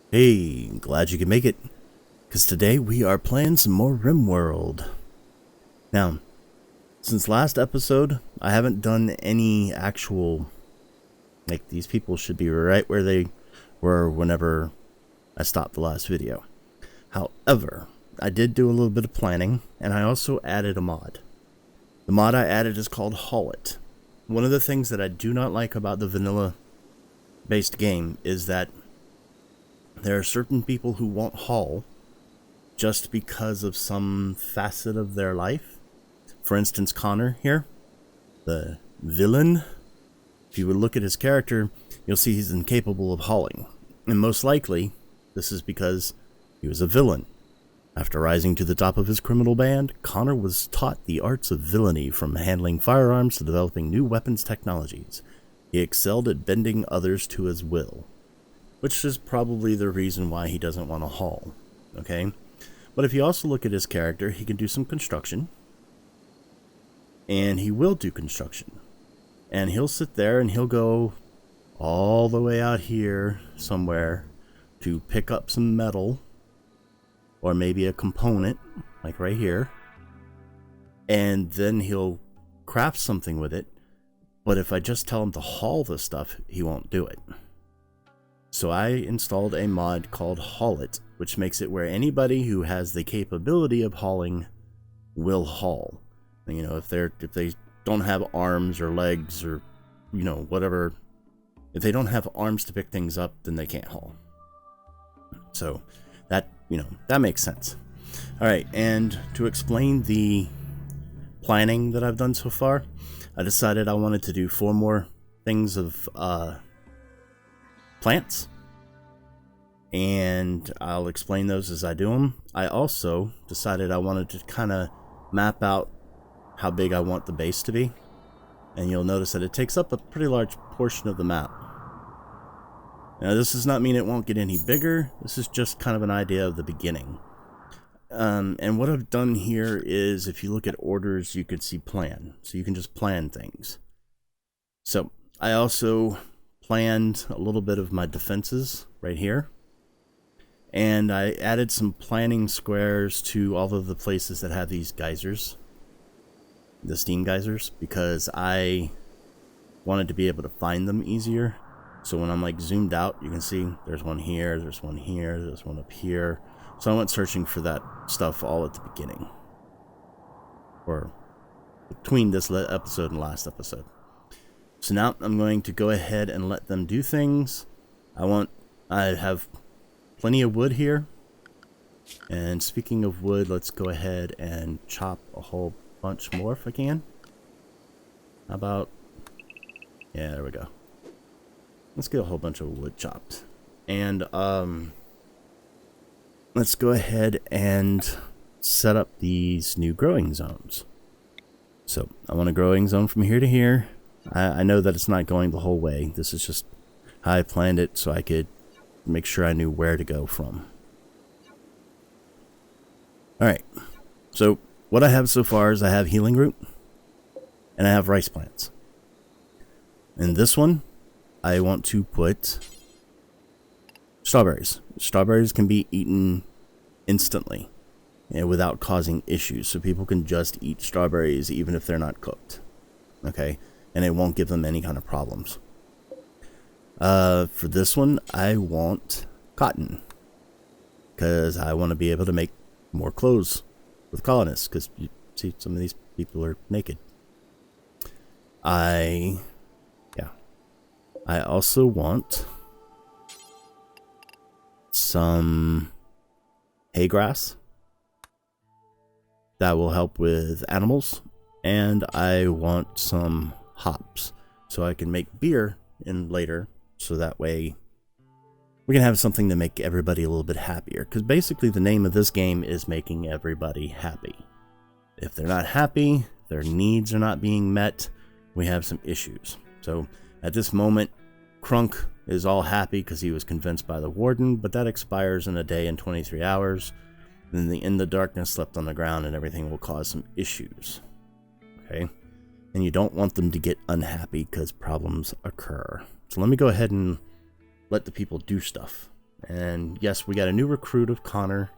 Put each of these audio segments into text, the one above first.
Hey, glad you could make it, because today we are playing some more RimWorld. Now, since last episode, I haven't done any actual, these people should be right where they were whenever I stopped the last video. However, I did do a little bit of planning, and I also added a mod. The mod I added is called Haul It. One of the things that I do not like about the vanilla-based game is that there are certain people who won't haul just because of some facet of their life. For instance, Connor here, the villain. If you would look at his character, you'll see he's incapable of hauling. And most likely, this is because he was a villain. After rising to the top of his criminal band, Connor was taught the arts of villainy, from handling firearms to developing new weapons technologies. He excelled at bending others to his will, which is probably the reason why he doesn't want to haul, okay? But if you also look at his character, he can do some construction, and he will do construction. And he'll sit there and he'll go all the way out here somewhere to pick up some metal, or maybe a component, like right here, and then he'll craft something with it. But if I just tell him to haul the stuff, he won't do it. So I installed a mod called Haul It, which makes it where anybody who has the capability of hauling will haul. You know, if they don't have arms or legs or, you know, whatever, if they don't have arms to pick things up, then they can't haul. So that, you know, that makes sense. All right, and to explain the planning that I've done so far, I decided I wanted to do 4 more things of plants, and I'll explain those as I do them. I also decided I wanted to kind of map out how big I want the base to be, and you'll notice that it takes up a pretty large portion of the map. Now, this does not mean it won't get any bigger. This is just kind of an idea of the beginning. And what I've done here is, if you look at orders, you could see plan, so you can just plan things. So I also planned a little bit of my defenses right here, and I added some planning squares to all of the places that have these geysers, the steam geysers, because I wanted to be able to find them easier. So when I'm like zoomed out, you can see there's one here, there's one here, there's one up here. So I went searching for that stuff all at the beginning, or between this episode and last episode. So now I'm going to go ahead and let them do things. I have plenty of wood here. And speaking of wood, let's go ahead and chop a whole bunch more if I can. How about, yeah, there we go. Let's get a whole bunch of wood chopped. And let's go ahead and set up these new growing zones. So I want a growing zone from here to here. I know that it's not going the whole way. This is just how I planned it, so I could make sure I knew where to go from. Alright, so what I have so far is I have healing root, and I have rice plants. In this one, I want to put strawberries. Strawberries can be eaten instantly, without causing issues, so people can just eat strawberries even if they're not cooked. Okay? And it won't give them any kind of problems. For this one, I want cotton, because I want to be able to make more clothes with colonists, because you see some of these people are naked. I also want some hay grass that will help with animals, and I want some hops so I can make beer in later, so that way we can have something to make everybody a little bit happier, because basically the name of this game is making everybody happy. If they're not happy, their needs are not being met, we have some issues. So at this moment, Crunk is all happy because he was convinced by the warden, but that expires in a day and 23 hours. Then the In the Darkness slept on the ground, and everything will cause some issues. Okay? And you don't want them to get unhappy because problems occur. So let me go ahead and let the people do stuff. And yes, we got a new recruit of Connor.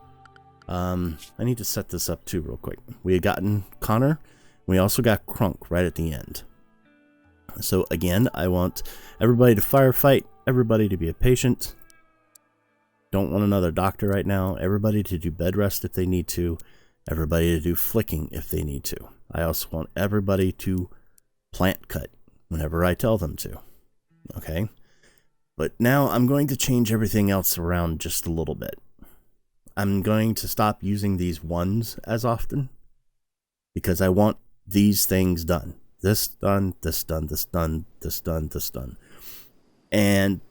I need to set this up too real quick. We had gotten Connor. We also got Crunk right at the end. So again, I want everybody to firefight, everybody to be a patient. Don't want another doctor right now. Everybody to do bed rest if they need to. Everybody to do flicking if they need to. I also want everybody to plant cut whenever I tell them to. Okay? But now I'm going to change everything else around just a little bit. I'm going to stop using these ones as often because I want these things done. This done, this done, this done, this done, this done. And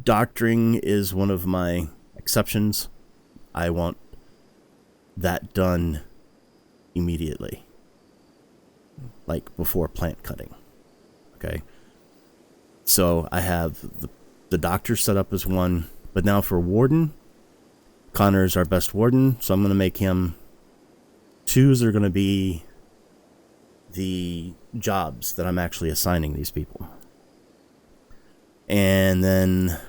doctoring is one of my exceptions. I want that done immediately, like before plant cutting. Okay, so I have the doctor set up as one, but now for warden, Connor is our best warden, so I'm going to make him. Twos are going to be the jobs that I'm actually assigning these people. And then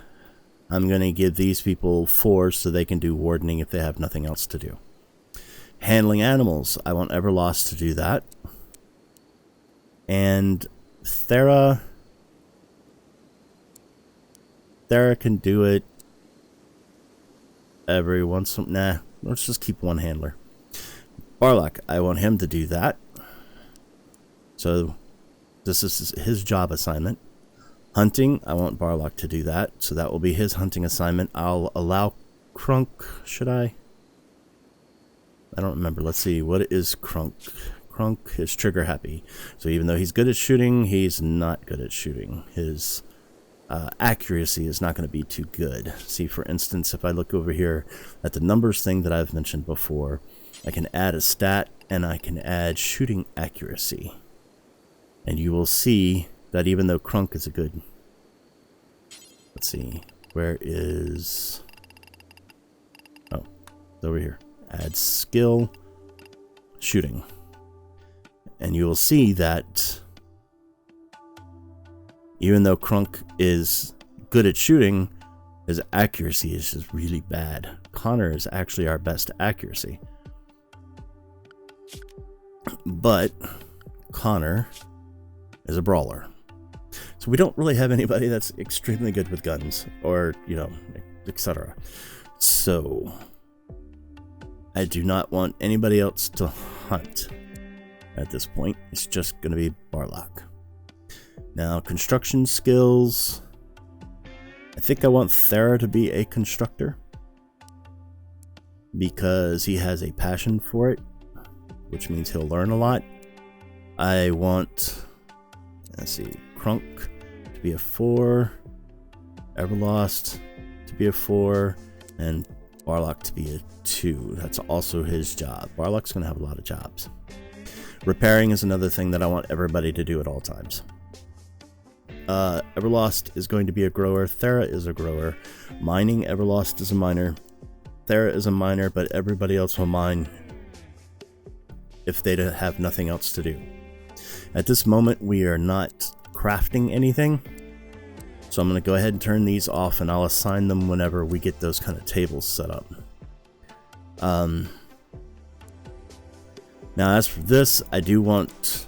I'm going to give these people 4 so they can do wardening if they have nothing else to do. Handling animals, I want Everlost to do that. And Thera can do it every once in... Nah, let's just keep one handler. Barlock, I want him to do that. So this is his job assignment. Hunting, I want Barlock to do that. So that will be his hunting assignment. I'll allow Crunk. Should I? I don't remember. Let's see. What is Crunk? Crunk is trigger happy. So even though he's good at shooting, he's not good at shooting. His accuracy is not going to be too good. See, for instance, if I look over here at the numbers thing that I've mentioned before, I can add a stat and I can add shooting accuracy. And you will see that even though Crunk is a good... Let's see. Where is... Oh, it's over here. Add skill. Shooting. And you will see that even though Crunk is good at shooting, his accuracy is just really bad. Connor is actually our best accuracy. But Connor is a brawler. So we don't really have anybody that's extremely good with guns or, you know, etc. So I do not want anybody else to hunt at this point. It's just going to be Barlock. Now, construction skills. I think I want Thera to be a constructor because he has a passion for it, which means he'll learn a lot. I want, let's see, Crunk to be a 4, Everlost to be a 4, and Barlock to be a 2. That's also his job. Barlock's going to have a lot of jobs. Repairing is another thing that I want everybody to do at all times. Everlost is going to be a grower. Thera is a grower. Mining, Everlost is a miner. Thera is a miner, but everybody else will mine if they have nothing else to do. At this moment, we are not crafting anything. So I'm going to go ahead and turn these off, and I'll assign them whenever we get those kind of tables set up. Now, as for this, I do want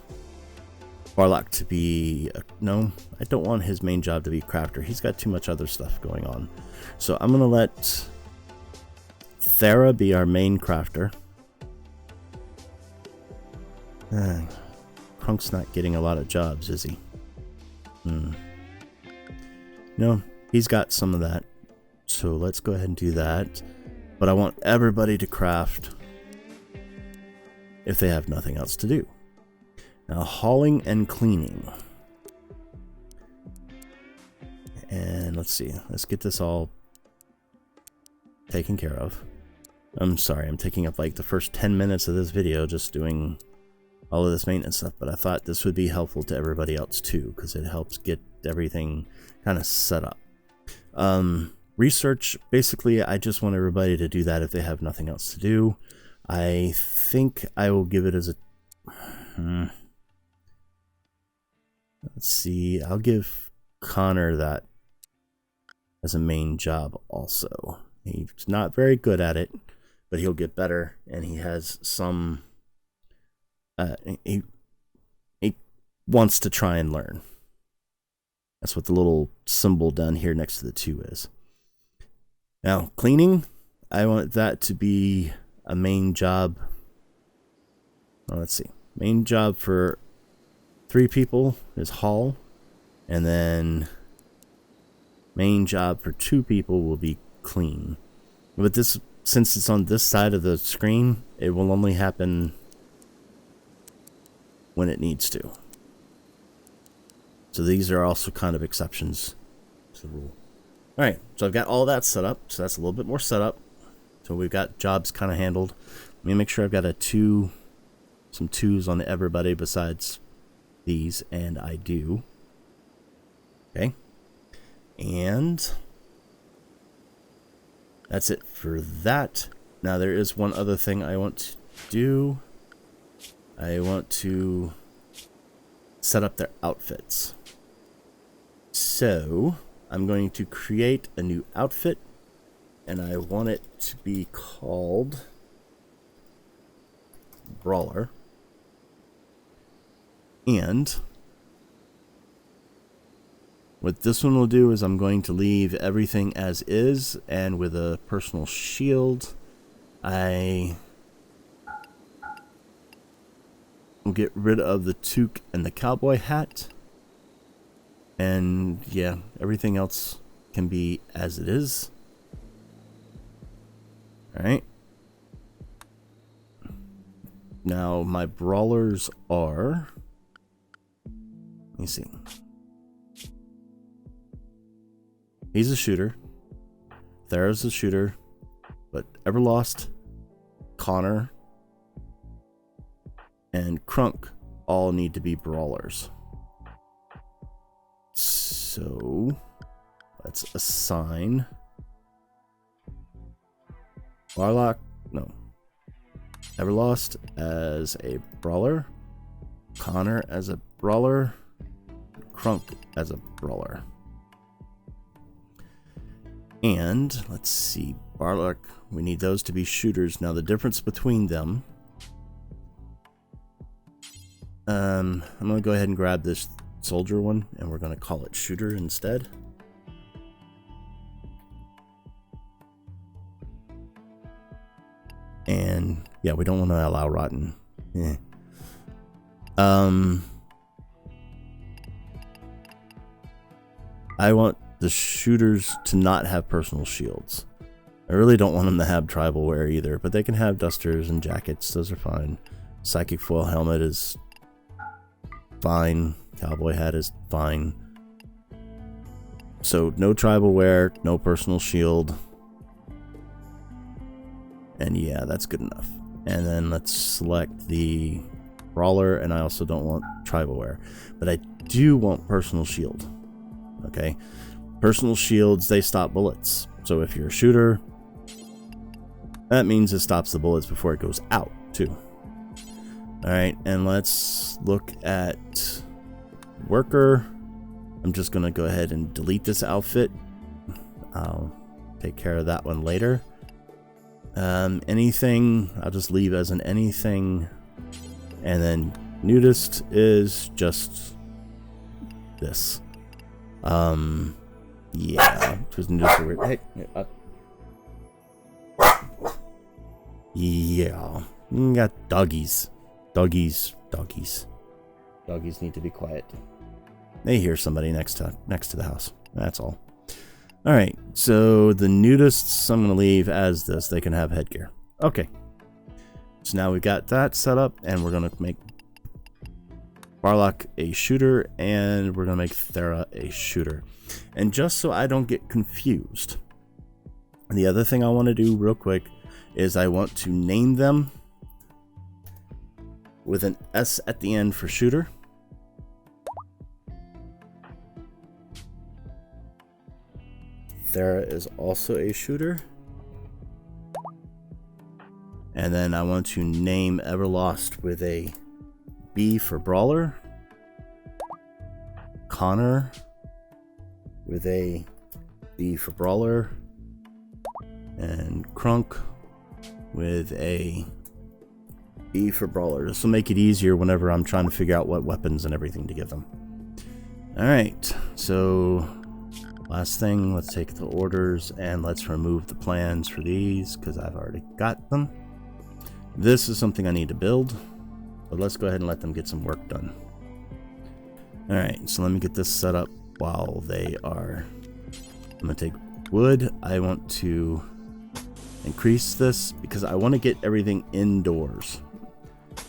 Barlock to be... no, I don't want his main job to be crafter. He's got too much other stuff going on. So I'm going to let Thera be our main crafter. Crunk's not getting a lot of jobs, is he? No, he's got some of that. So let's go ahead and do that. But I want everybody to craft if they have nothing else to do. Now, hauling and cleaning. And let's see. Let's get this all taken care of. I'm sorry, I'm taking up like the first 10 minutes of this video just doing all of this maintenance stuff, but I thought this would be helpful to everybody else too, because it helps get everything kind of set up. Research, basically, I just want everybody to do that if they have nothing else to do. I think I will give it as a... Let's see, I'll give Connor that as a main job also. He's not very good at it, but he'll get better, and he has some... he wants to try and learn. That's what the little symbol down here next to the 2 is. Now, cleaning, I want that to be a main job. Well, let's see. Main job for 3 people is haul. And then main job for 2 people will be clean. But this, since it's on this side of the screen, it will only happen when it needs to. So these are also kind of exceptions to the rule. Alright, so I've got all that set up. So that's a little bit more set up. So we've got jobs kind of handled. Let me make sure I've got some 2s on everybody besides these, and I do. Okay. And that's it for that. Now there is one other thing I want to do. I want to set up their outfits. So I'm going to create a new outfit, and I want it to be called Brawler. And what this one will do is I'm going to leave everything as is, and with a personal shield, I will get rid of the toque and the cowboy hat. And yeah, everything else can be as it is. Alright. Now my brawlers are... Let me see. He's a shooter. Thera's a shooter. But Everlost, Connor, and Crunk all need to be brawlers. So let's assign Everlost as a brawler, Connor as a brawler, Crunk as a brawler. And let's see, Barlock, we need those to be shooters. Now the difference between them, I'm going to go ahead and grab this soldier one, and we're going to call it shooter instead. And yeah, we don't want to allow rotten. I want the shooters to not have personal shields. I really don't want them to have tribal wear either, but they can have dusters and jackets. Those are fine. Psychic foil helmet is fine. Cowboy hat is fine. So no tribal wear, no personal shield. And yeah, that's good enough. And then let's select the brawler, and I also don't want tribal wear. But I do want personal shield. Okay? Personal shields, they stop bullets. So if you're a shooter, that means it stops the bullets before it goes out, too. Alright, and let's look at worker. I'm just going to go ahead and delete this outfit. I'll take care of that one later. Anything, I'll just leave as an anything. And then nudist is just this. Yeah, because nudist are weird. Hey, yeah, we got doggies. Doggies need to be quiet. They hear somebody next to the house. That's all. All right, so the nudists I'm going to leave as this. They can have headgear. Okay. So now we've got that set up, and we're going to make Barlock a shooter, and we're going to make Thera a shooter. And just so I don't get confused, the other thing I want to do real quick is I want to name them with an S at the end for shooter. Thera is also a shooter. And then I want to name Everlost with a B for brawler. Connor with a B for brawler. And Crunk with a E for brawler. This will make it easier whenever I'm trying to figure out what weapons and everything to give them. Alright, so last thing, let's take the orders and let's remove the plans for these because I've already got them. This is something I need to build, but let's go ahead and let them get some work done. Alright, so let me get this set up while they are... I'm going to take wood. I want to increase this because I want to get everything indoors.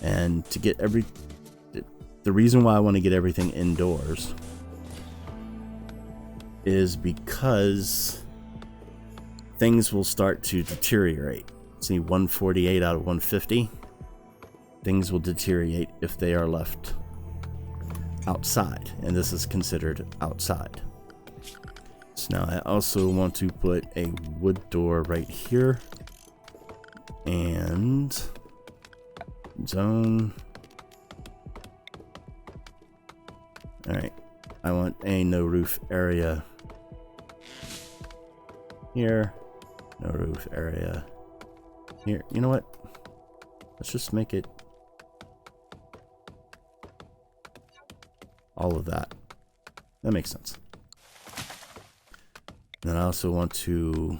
And to get the reason why I want to get everything indoors is because things will start to deteriorate. See, 148 out of 150. Things will deteriorate if they are left outside, and this is considered outside. So now I also want to put a wood door right here, and zone. Alright, I want a no roof area here, no roof area here. You know what? Let's just make it all of that. That makes sense. Then I also want to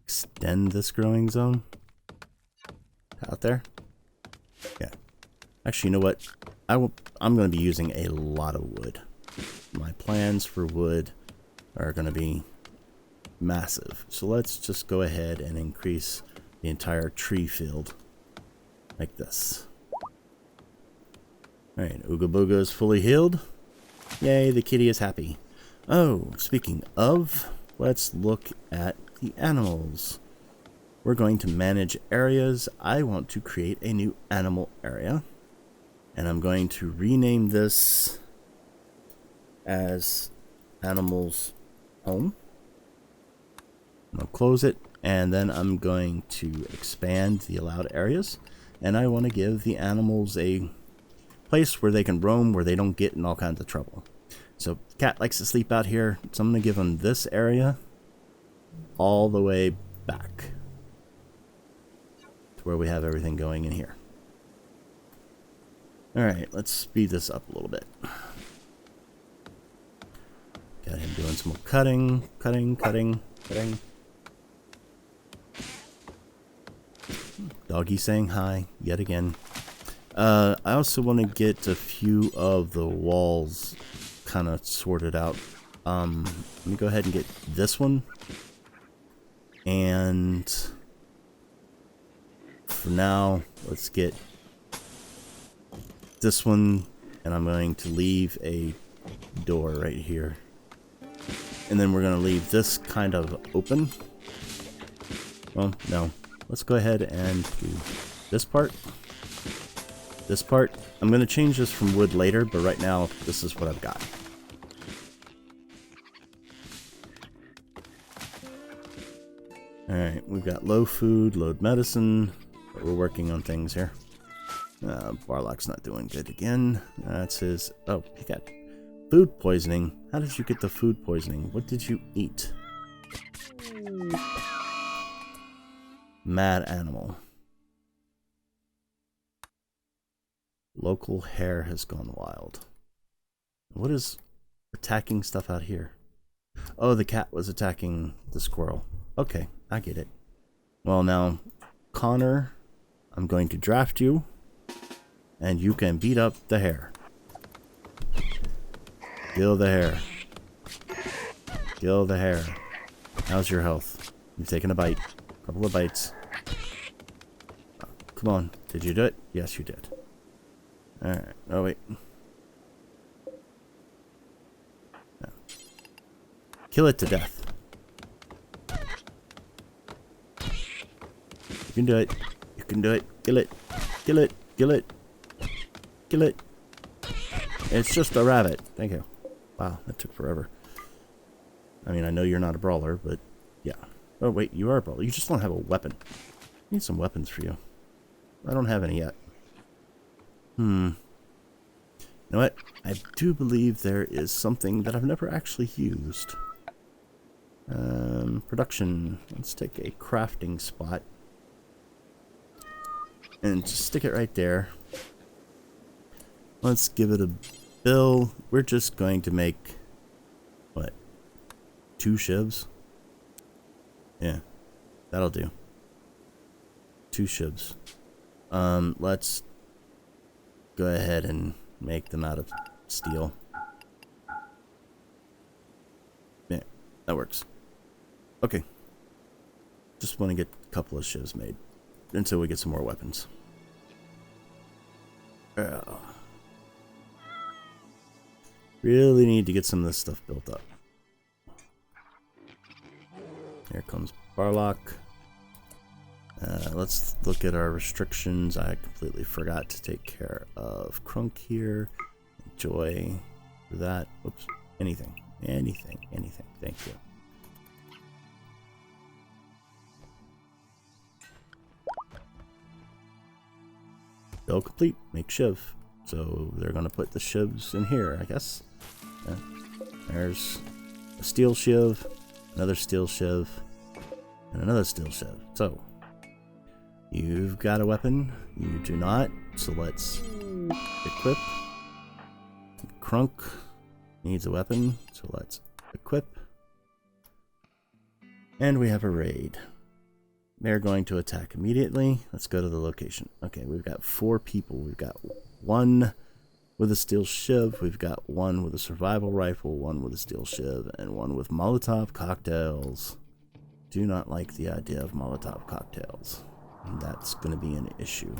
extend this growing zone out there. Yeah. Actually, you know what? I'm going to be using a lot of wood. My plans for wood are going to be massive. So let's just go ahead and increase the entire tree field like this. Alright, Ooga Booga is fully healed. Yay, the kitty is happy. Oh, speaking of, let's look at the animals. We're going to manage areas. I want to create a new animal area. And I'm going to rename this as Animals Home. I'll close it, and then I'm going to expand the allowed areas. And I want to give the animals a place where they can roam, where they don't get in all kinds of trouble. So cat likes to sleep out here, so I'm going to give them this area all the way back to where we have everything going in here. Alright, let's speed this up a little bit. Got him doing some more cutting. Doggy saying hi yet again. I also want to get a few of the walls kind of sorted out. Let me go ahead and get this one. And for now, let's get this one, and I'm going to leave a door right here. And then we're going to leave this kind of open. Well, no. Let's go ahead and do this part. This part. I'm going to change this from wood later, but right now, this is what I've got. Alright, we've got low food, load medicine, but we're working on things here. Barlock's not doing good again. That's his... Oh, he got food poisoning. How did you get the food poisoning? What did you eat? Mad animal. Local hare has gone wild. What is attacking stuff out here? Oh, the cat was attacking the squirrel. Okay, I get it. Well, now, Connor, I'm going to draft you. And you can beat up the hare. Kill the hare. Kill the hare. How's your health? You've taken a bite. A couple of bites. Oh, come on. Did you do it? Yes, you did. Alright. Oh, wait. No. Kill it to death. You can do it. You can do it. Kill it. Kill it. Kill it. Kill it. It's just a rabbit. Thank you. Wow, that took forever. I mean, I know you're not a brawler, but yeah. Oh, wait, you are a brawler. You just don't have a weapon. I need some weapons for you. I don't have any yet. You know what? I do believe there is something that I've never actually used. Production. Let's take a crafting spot and just stick it right there. Let's give it a bill. We're just going to make, what, 2 shivs? Yeah, that'll do. 2 shivs. Let's go ahead and make them out of steel. Yeah, that works. Okay. Just want to get a couple of shivs made until we get some more weapons. Really need to get some of this stuff built up. Here comes Barlock. Let's look at our restrictions. I completely forgot to take care of Crunk here. Joy for that. Oops. Anything. Anything. Thank you. Bill complete. Make shiv. So they're going to put the shivs in here, I guess. Yeah. There's a steel shiv, another steel shiv, and another steel shiv. So you've got a weapon. You do not. So let's equip. Crunk needs a weapon. So let's equip. And we have a raid. They're going to attack immediately. Let's go to the location. Okay, we've got 4 people. We've got 1 with a steel shiv. We've got 1 with a survival rifle, 1 with a steel shiv, and 1 with Molotov cocktails. Do not like the idea of Molotov cocktails. And that's going to be an issue.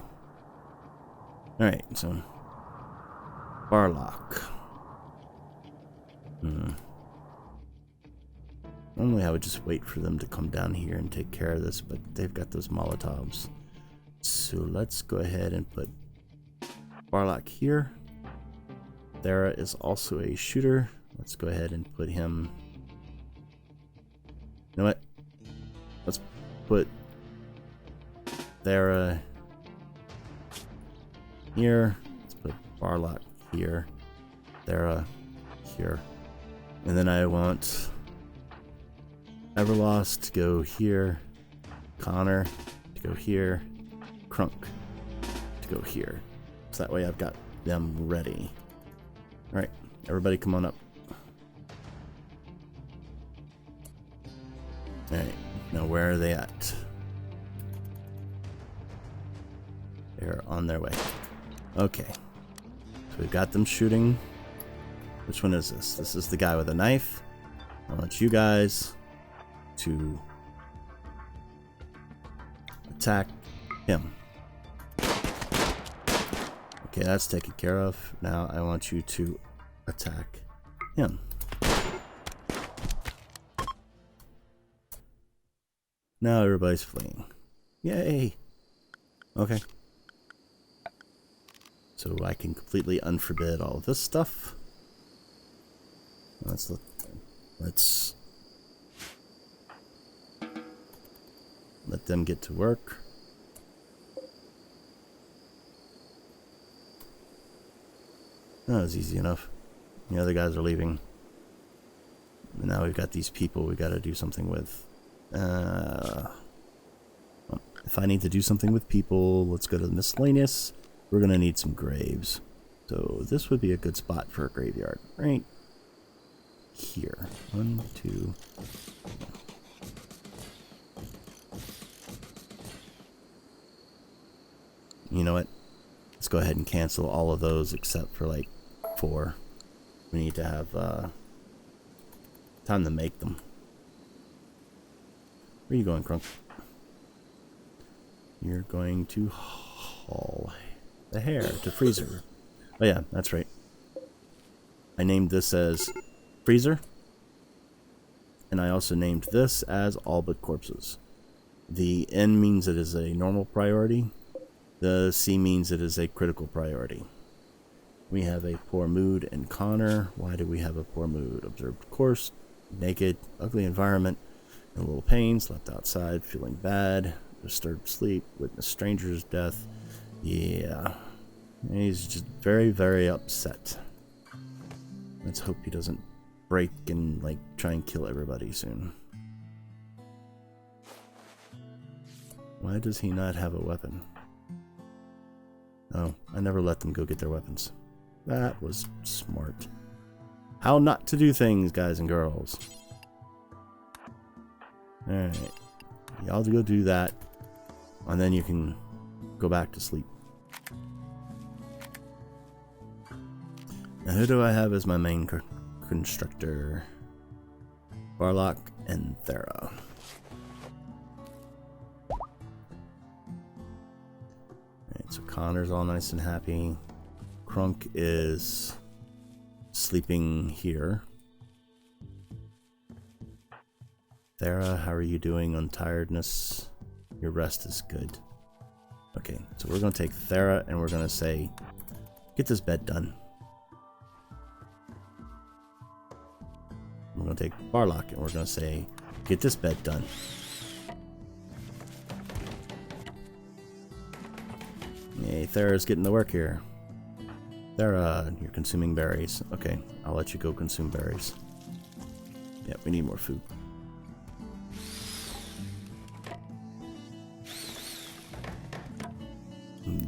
Alright, so Barlock. Normally I would just wait for them to come down here and take care of this, but they've got those Molotovs. So let's go ahead and put Barlock here. Thera is also a shooter. Let's go ahead and put him... You know what? Let's put Thera here. Let's put Barlock here. Thera here. And then I want Everlost to go here. Connor to go here. Crunk to go here. So that way I've got them ready. Alright, everybody come on up. Alright, now where are they at? They're on their way. Okay. So we've got them shooting. Which one is this? This is the guy with a knife. I want you guys to attack him. Okay, that's taken care of. Now I want you to attack him. Now everybody's fleeing. Yay! Okay. So I can completely unforbid all of this stuff. Let's let them get to work. That was easy enough. The other guys are leaving. And now we've got these people we got to do something with. Well, if I need to do something with people, let's go to the miscellaneous. We're going to need some graves. So this would be a good spot for a graveyard, right? Here. 1, 2. You know what? Let's go ahead and cancel all of those except for like 4. We need to have time to make them. Where are you going, Crunk? You're going to haul the hair to freezer. Oh yeah, that's right. I named this as freezer. And I also named this as all but corpses. The N means it is a normal priority. The C means it is a critical priority. We have a poor mood in Connor. Why do we have a poor mood? Observed course, naked, ugly environment, in a little pain, slept outside, feeling bad, disturbed sleep, witnessed stranger's death. Yeah. He's just very, very upset. Let's hope he doesn't break and like try and kill everybody soon. Why does he not have a weapon? Oh, I never let them go get their weapons. That was smart. How not to do things, guys and girls. Alright. Y'all go do that. And then you can go back to sleep. Now who do I have as my main constructor? Barlock and Thera. Alright, so Connor's all nice and happy. Crunk is sleeping here. Thera, how are you doing on tiredness? Your rest is good. Okay, so we're going to take Thera and we're going to say, get this bed done. We're going to take Barlock and we're going to say, get this bed done. Yay, Thera's getting to work here. Thera, you're consuming berries. Okay, I'll let you go consume berries. Yeah, we need more food.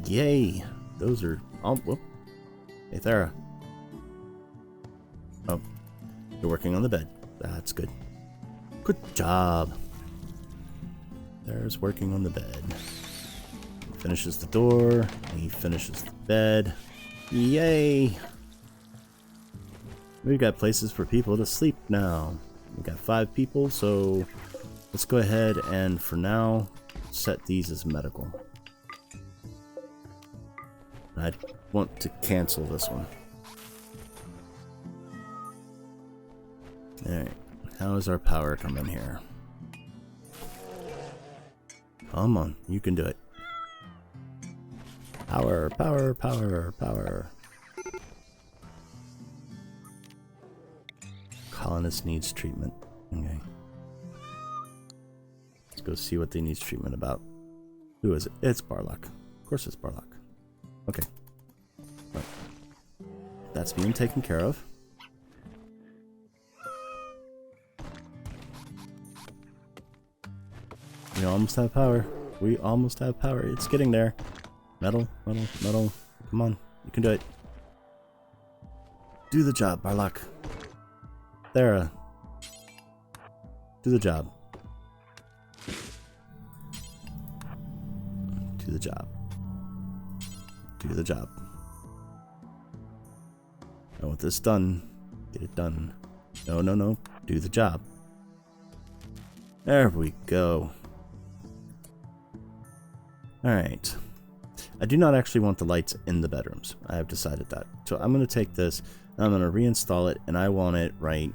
Yay! Those are... Oh, whoop. Hey, Thera. Oh, you're working on the bed. That's good. Good job. Thera's working on the bed. He finishes the door. He finishes the bed. Yay! We've got places for people to sleep now. We've got 5 people, so let's go ahead and, for now, set these as medical. I want to cancel this one. Alright, how is our power coming here? Come on, you can do it. Power, power, power, power. Colonist needs treatment. Okay. Let's go see what they need treatment about. Who is it? It's Barlock. Of course it's Barlock. Okay. Right. That's being taken care of. We almost have power. We almost have power. It's getting there. Metal, metal, metal. Come on. You can do it. Do the job, Barlock. Thera. Do the job. Do the job. Do the job. I want this done. Get it done. No, no, no. Do the job. There we go. Alright. I do not actually want the lights in the bedrooms. I have decided that. So I'm going to take this and I'm going to reinstall it, and I want it right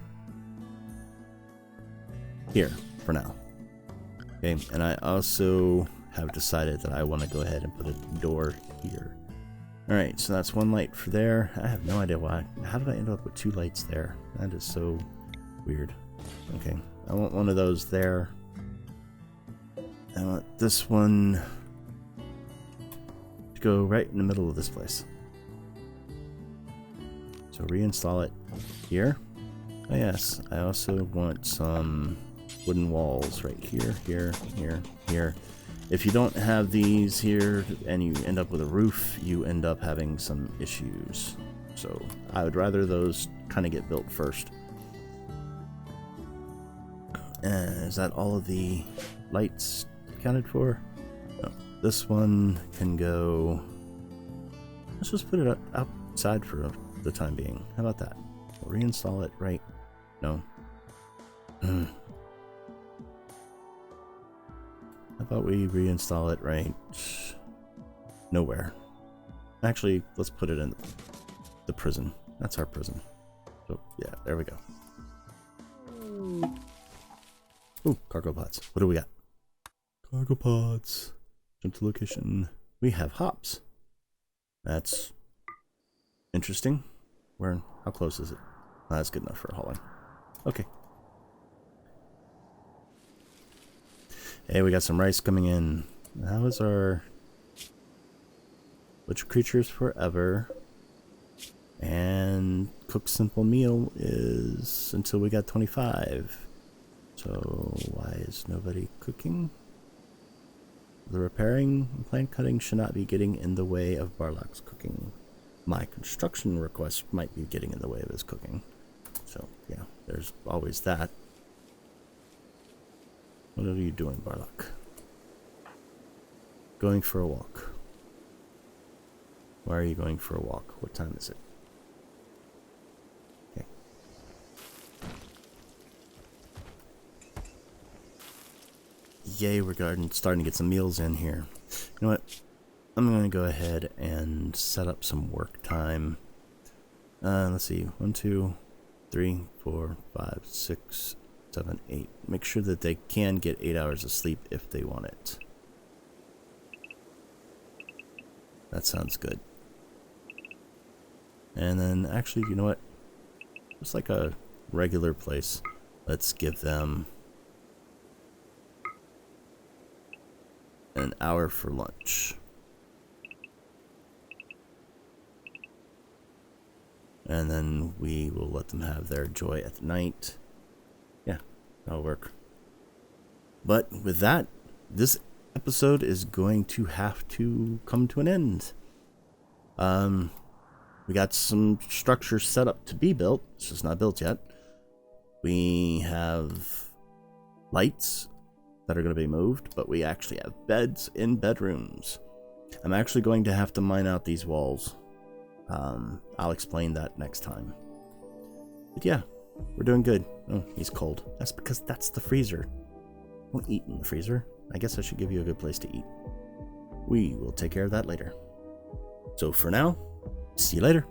here for now. Okay, and I also have decided that I want to go ahead and put a door here. Alright, so that's one light for there. I have no idea why. How did I end up with 2 lights there? That is so weird. Okay, I want one of those there. I want this one to go right in the middle of this place. So reinstall it here. Oh yes, I also want some wooden walls right here, here, here, here. If you don't have these here and you end up with a roof, you end up having some issues. So I would rather those kind of get built first. Is that all of the lights accounted for? No. This one can go... Let's just put it outside for the time being. How about that? We'll reinstall it right... No. How about we reinstall it right nowhere? Actually, let's put it in the prison. That's our prison. So, yeah, there we go. Ooh, cargo pods. What do we got? Cargo pods. Jump to location. We have hops. That's interesting. Where? How close is it? Oh, that's good enough for hauling. Okay. Hey, we got some rice coming in. How is our butcher creatures forever? And cook simple meal is until we got 25. So why is nobody cooking? The repairing and plant cutting should not be getting in the way of Barlock's cooking. My construction request might be getting in the way of his cooking. So, yeah, there's always that. What are you doing, Barlock? Going for a walk. Why are you going for a walk? What time is it? Okay. Yay, we're starting to get some meals in here. You know what? I'm going to go ahead and set up some work time. Let's see. 1, 2, 3, 4, 5, 6, 7, 8. Make sure that they can get 8 hours of sleep if they want it. That sounds good. And then, actually, you know what? Just like a regular place, let's give them an hour for lunch. And then we will let them have their joy at night. Yeah, that'll work. But with that, this episode is going to have to come to an end. We got some structure set up to be built. It's just not built yet. We have lights that are going to be moved, but we actually have beds in bedrooms. I'm actually going to have to mine out these walls. I'll explain that next time. But yeah, we're doing good. Oh, he's cold. That's because that's the freezer. Don't eat in the freezer. I guess I should give you a good place to eat. We will take care of that later. So for now, see you later.